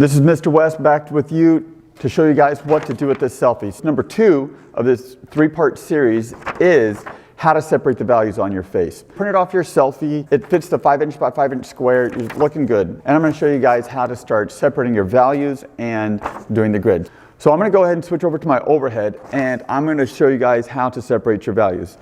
This is Mr. West back with you to show you guys what to do with this selfie. So number 2 of this 3-part series is how to separate the values on your face. Print it off your selfie. It fits the 5" by 5" square. You're looking good. And I'm going to show you guys how to start separating your values and doing the grid. So I'm going to go ahead and switch over to my overhead, and I'm going to show you guys how to separate your values.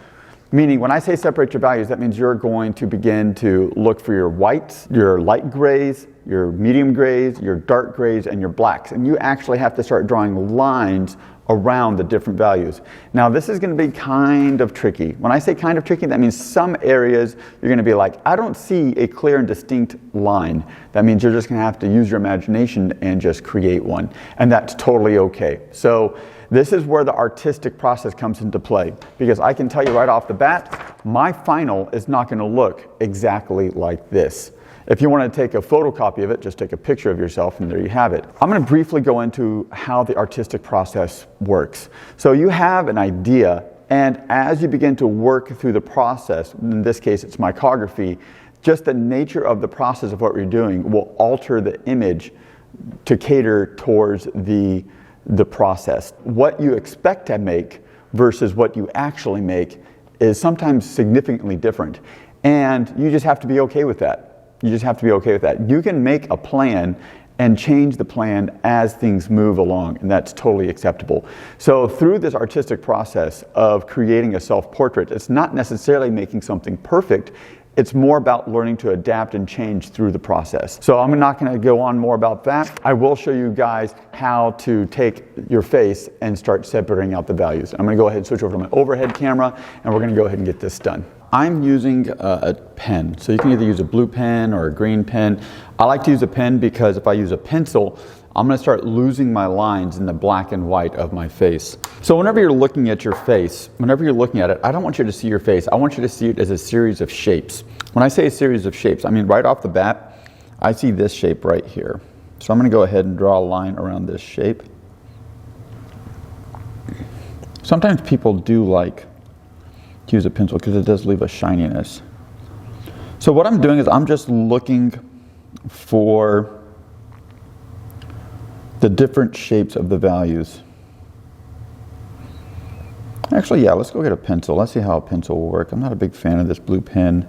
Meaning, when I say separate your values, that means you're going to begin to look for your whites, your light grays, your medium grays, your dark grays, and your blacks. And you actually have to start drawing lines around the different values. Now, this is going to be kind of tricky. When I say kind of tricky, that means some areas you're going to be like, I don't see a clear and distinct line. That means you're just going to have to use your imagination and just create one. And that's totally okay. So this is where the artistic process comes into play, because I can tell you right off the bat, my final is not going to look exactly like this. If you want to take a photocopy of it, just take a picture of yourself and there you have it. I'm going to briefly go into how the artistic process works. So you have an idea, and as you begin to work through the process, in this case it's micrography, just the nature of the process of what you're doing will alter the image to cater towards the process. What you expect to make versus what you actually make is sometimes significantly different. And you just have to be okay with that. You just have to be okay with that. You can make a plan and change the plan as things move along, and that's totally acceptable. So through this artistic process of creating a self-portrait, it's not necessarily making something perfect. It's more about learning to adapt and change through the process. So I'm not going to go on more about that. I will show you guys how to take your face and start separating out the values. I'm going to go ahead and switch over to my overhead camera, and we're going to go ahead and get this done. I'm using a pen. So you can either use a blue pen or a green pen. I like to use a pen because if I use a pencil, I'm going to start losing my lines in the black and white of my face. So whenever you're looking at your face, whenever you're looking at it, I don't want you to see your face. I want you to see it as a series of shapes. When I say a series of shapes, I mean right off the bat, I see this shape right here. So I'm going to go ahead and draw a line around this shape. Sometimes people do like to use a pencil because it does leave a shininess. So what I'm doing is I'm just looking for the different shapes of the values. Actually, yeah, let's go get a pencil. Let's see how a pencil will work. I'm not a big fan of this blue pen.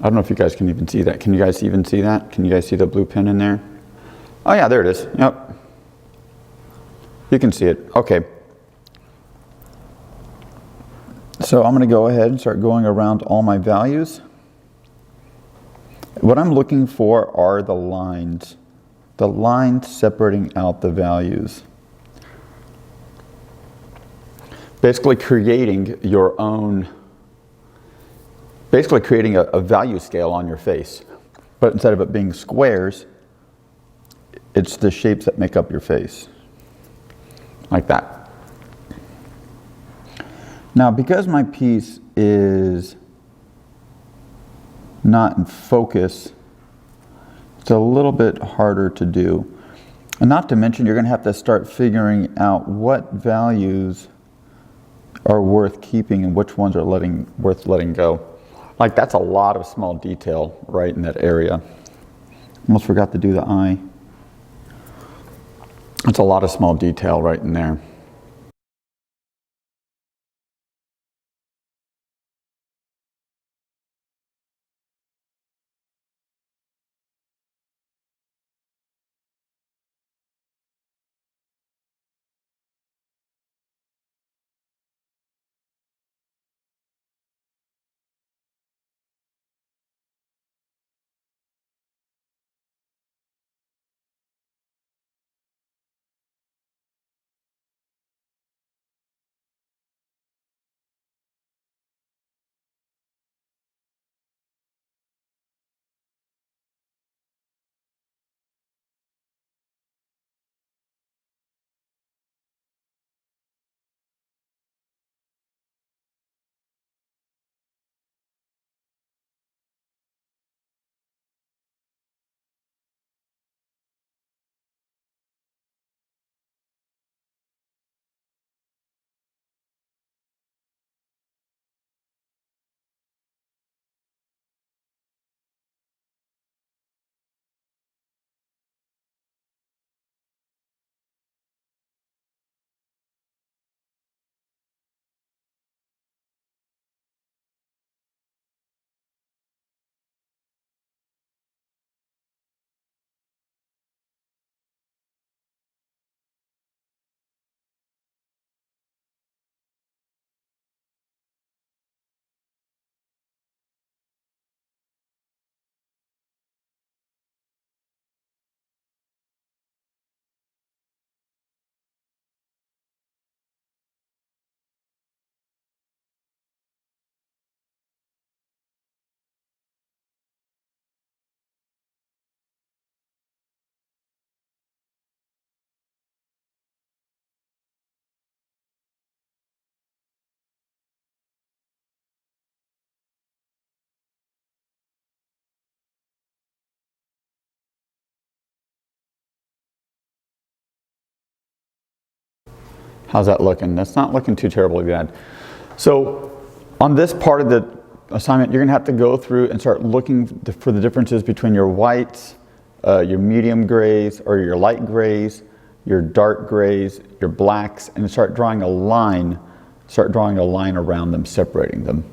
I don't know if you guys can even see that. Can you guys even see that? Can you guys see the blue pen in there? Oh yeah, there it is. Yep. You can see it. Okay. So I'm going to go ahead and start going around all my values. What I'm looking for are the lines separating out the values. Basically creating your own, a value scale on your face. But instead of it being squares, it's the shapes that make up your face. Like that. Now, because my piece is not in focus, it's a little bit harder to do. And not to mention, you're going to have to start figuring out what values are worth keeping and which ones are worth letting go. Like, that's a lot of small detail right in that area. Almost forgot to do the eye. It's a lot of small detail right in there. How's that looking? That's not looking too terribly bad. So on this part of the assignment, you're gonna have to go through and start looking for the differences between your whites, your medium grays, or your light grays, your dark grays, your blacks, and start drawing a line around them, separating them.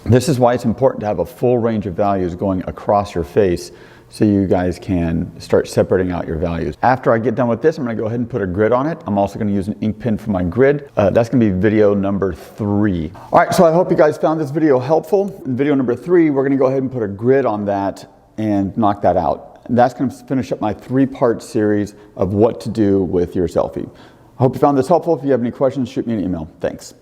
This is why it's important to have a full range of values going across your face so you guys can start separating out your values. After I get done with this, I'm gonna go ahead and put a grid on it. I'm also gonna use an ink pen for my grid. That's gonna be video number 3. All right, so I hope you guys found this video helpful. In video number 3, we're gonna go ahead and put a grid on that and knock that out. And that's gonna finish up my 3-part series of what to do with your selfie. I hope you found this helpful. If you have any questions, shoot me an email. Thanks.